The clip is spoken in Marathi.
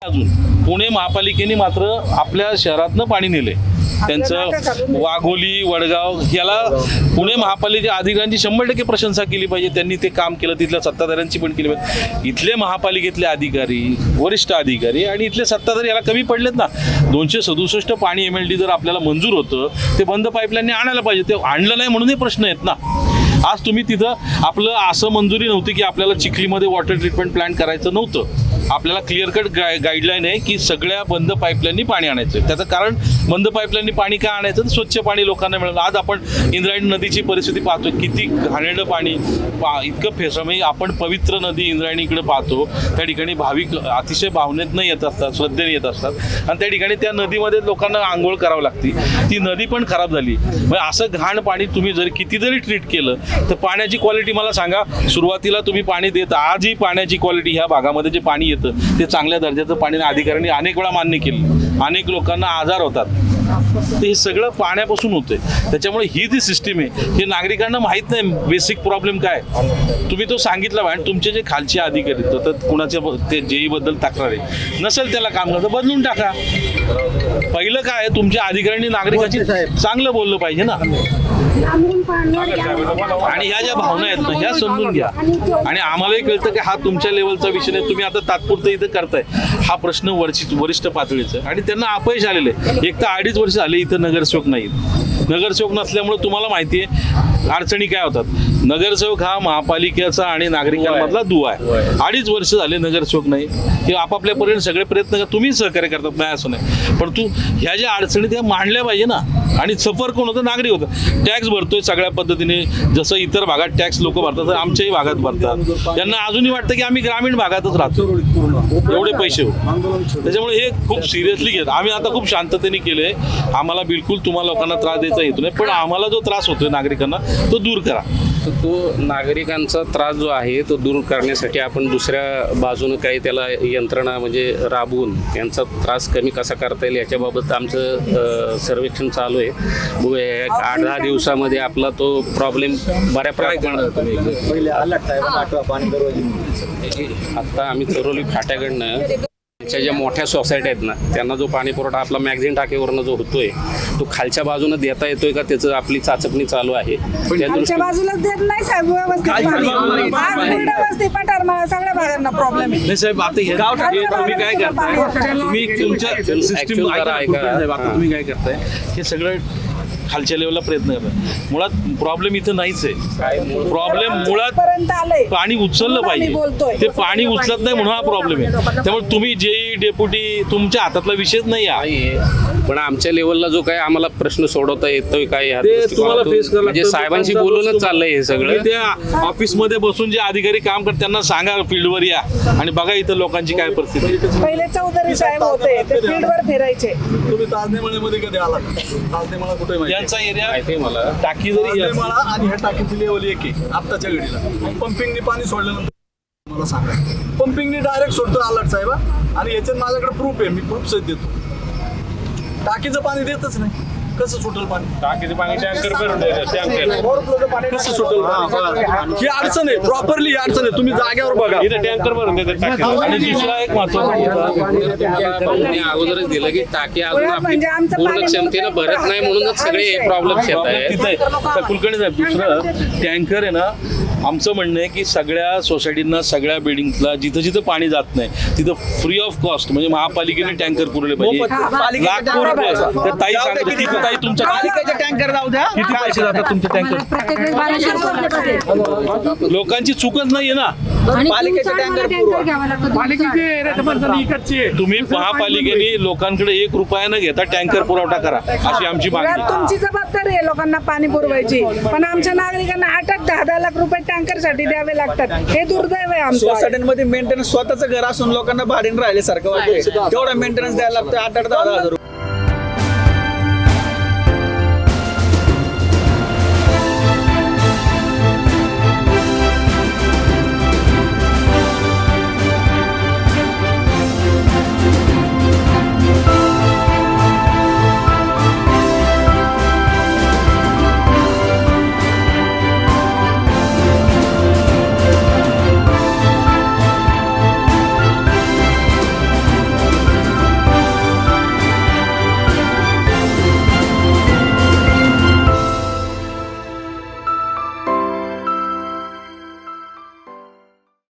अजून पुणे महापालिकेने मात्र आपल्या शहरातनं पाणी नेले. त्यांचं वाघोली वडगाव याला पुणे महापालिका अधिकाऱ्यांची 100% प्रशंसा केली पाहिजे. त्यांनी ते काम केलं, तिथल्या सत्ताधाऱ्यांची पण केली पाहिजे. इथले महापालिकेतले अधिकारी, वरिष्ठ अधिकारी आणि इथले सत्ताधारी याला कमी पडलेत ना. 267 पाणी MLD जर आपल्याला मंजूर होतं ते बंद पाईपलाईनने आणायला पाहिजे. ते आणलं नाही म्हणूनही प्रश्न आहेत ना. आज तुम्ही तिथं आपलं असं मंजुरी नव्हती की आपल्याला चिखलीमध्ये वॉटर ट्रीटमेंट प्लांट करायचं नव्हतं. आपल्याला क्लिअर कट गाईडलाईन आहे की सगळ्या बंद पाईपलाईननी पाणी आणायचं. त्याचं कारण बंद पाईपलाईननी पाणी काय आणायचं तर स्वच्छ पाणी लोकांना मिळालं. आज आपण इंद्रायणी नदीची परिस्थिती पाहतो, किती घाणेरडं पाणी, इतकं म्हणजे आपण पवित्र नदी इंद्रायणीकडे पाहतो. त्या ठिकाणी भाविक अतिशय भावनेतनं येत असतात, श्रद्धेने येत असतात आणि त्या ठिकाणी त्या नदीमध्ये लोकांना आंघोळ करावं लागते. ती नदी पण खराब झाली. म्हणजे असं घाण पाणी तुम्ही जरी किती जरी ट्रीट केलं तर पाण्याची क्वालिटी मला सांगा. सुरुवातीला तुम्ही पाणी देत, आजही पाण्याची क्वालिटी ह्या भागामध्ये जे पाणी येतं ते चांगल्या दर्जाचं पाणी अधिकाऱ्यांनी अनेक वेळा मान्य केलं. अनेक लोकांना आजार होतात. तर हे सगळं पाण्यापासून होतंय. त्याच्यामुळे ही जी सिस्टीम आहे हे नागरिकांना माहीत नाही बेसिक प्रॉब्लेम काय. तुम्ही तो सांगितला आणि तुमचे जे खालचे अधिकारी तर कुणाच्या ते JE बद्दल तक्रार आहे नसेल त्याला काम करतं बदलून टाका. पहिलं काय तुमच्या अधिकाऱ्यांनी नागरिकांची चांगलं बोललं पाहिजे ना. आणि ह्या ज्या भावना आहेत ना ह्या समजून घ्या. आणि आम्हालाही कळतं की हा तुमच्या लेवलचा विषय नाही. तुम्ही आता तात्पुरतं इथं करताय. हा प्रश्न वरिष्ठ पातळीचा आहे आणि त्यांना अपयश आलेलं आहे. एक तर 2.5 वर्ष झाले इथं नगरसेवक नाहीत. नगरसेवक नसल्यामुळे तुम्हाला माहिती आहे अडचणी काय होतात. नगरसेवक हा महापालिकेचा आणि नागरिकांमधला दुवा आहे. 2.5 वर्ष झाले नगरसेवक नाही. हे आपापल्या पर्यंत सगळे प्रयत्न करतात. तुम्ही सहकार्य करतात नाही असं नाही, पण ह्या ज्या अडचणी त्या मांडल्या पाहिजे ना. आणि सफर कोण होतं नागरिक होतं. टॅक्स भरतोय सगळ्या पद्धतीने, जसं इतर भागात टॅक्स लोक भरतात तर आमच्याही भागात भरतात. त्यांना अजूनही वाटतं की आम्ही ग्रामीण भागातच राहतो एवढे पैसे होते. त्याच्यामुळे हे खूप सिरियसली घेत. आम्ही आता खूप शांततेने केले. आम्हाला बिलकुल तुम्हाला लोकांना त्रास द्यायचा हेतू नाही, पण आम्हाला जो त्रास होतोय नागरिकांना तो दूर करा. तर तो नागरिकांचा त्रास जो आहे तो दूर करण्यासाठी आपण दुसऱ्या बाजूनं काही त्याला यंत्रणा म्हणजे राबवून यांचा त्रास कमी कसा करता येईल याच्याबाबत आमचं सर्वेक्षण चालू आहे. बघूया 8-10 दिवसामध्ये आपला तो प्रॉब्लेम बऱ्या प्रमाणात. आत्ता आम्ही चरोली फाट्याकडनं ज्या मोठ्या सोसायटी आहेत ना त्यांना जो पाणी पुरवठा आपला मॅगझिन टाकीवरनं जो होतोय तो खालच्या बाजूनं देता येतोय का त्याचं आपली चाचपणी चालू आहे. खालच्या बाजूला देत नाही साहेब. सगळ्या भागांना प्रॉब्लेम आहे. नाही साहेब आता तुम्ही काय करताय, तुम्ही तुमच्या सिस्टीम तुम्ही काय करताय हे सगळं खालच्या लेवलला प्रयत्न करतात. मुळात प्रॉब्लेम इथं नाहीच आहे. प्रॉब्लेम मुळात पाणी उचललं पाहिजे. ते पाणी उचलत नाही म्हणून हा प्रॉब्लेम आहे. त्यामुळे तुम्ही JE डेप्युटी तुमच्या हातातला विषयच नाही आहे. पण आमच्या लेवलला जो काय आम्हाला प्रश्न सोडवता येतोय काय तुम्हाला फेस करायला म्हणजे साहेबांशी बोलूनच चाललंय हे सगळं. त्या ऑफिसमध्ये बसून जे अधिकारी काम करतात त्यांना सांगा फील्डवर या आणि बघा इथं लोकांची काय परिस्थिती. पहिले चौधरी साहेब होते ते फील्डवर फिरायचे. तुम्ही ताजनेमाळ्यामध्ये कधी आला? ताजनेमाळा कुठे माहिती? यांचा एरिया माहिती मला टाकी जरी आणि ह्या टाकीची लेवल एक आहे आत्ताच्या घडीला. पंपिंगने पाणी सोडल्यानंतर मला सांगा, पंपिंगने डायरेक्ट सोडतो अलर्ट साहेब. आणि याच्यात माझ्याकडे प्रूफ आहे, मी प्रूफ सहित देतो. टाकीचं पाणी देतच नाही, कसं सुटेल पाणी? टाकीचं पाणी टँकर भरून टँकर कसं सुटेल? ही अडचण आहे, प्रॉपरली ही अडचण आहे. तुम्ही जागेवर बघा, इथं टँकर भरून देतात. आणि दुसरा एक अगोदरच दिलं की टाकी अजून आपली पूर्ण क्षमतेनं भरत नाही म्हणूनच सगळे प्रॉब्लेम्स येत आहेत. तिथे कुलकर्णी साहेब दुसरं टँकर आहे ना. आमचं म्हणणं आहे की सगळ्या सोसायटींना सगळ्या बिल्डिंगला जिथं जिथं पाणी जात नाही तिथं फ्री ऑफ कॉस्ट म्हणजे महापालिकेने टँकर पुरवले पाहिजे. लाखो रुपये. तर ताई सांगते किती ताई तुमच्या टँकर जाऊ द्या. किती पैसे जातात तुमचे टँकर? लोकांची चूकच नाहीये ना. तुम्ही महापालिकेने लोकांकडे 1 रुपया न घेता टँकर पुरवठा करा अशी आमची मागणी. तुमची जबाबदारी आहे लोकांना पाणी पुरवायची, पण आमच्या नागरिकांना 8-10 लाख रुपये टँकर साठी द्यावे लागतात. हे दुर्दैव आहे आमचं. सोसायट्यांमध्ये मेंटेनन्स स्वतःचं घर असून लोकांना भाड्याने राहिल्यासारखं वाटतंय. तेवढा मेंटेनन्स द्यायला लागतं 8-10 हजार रुपये.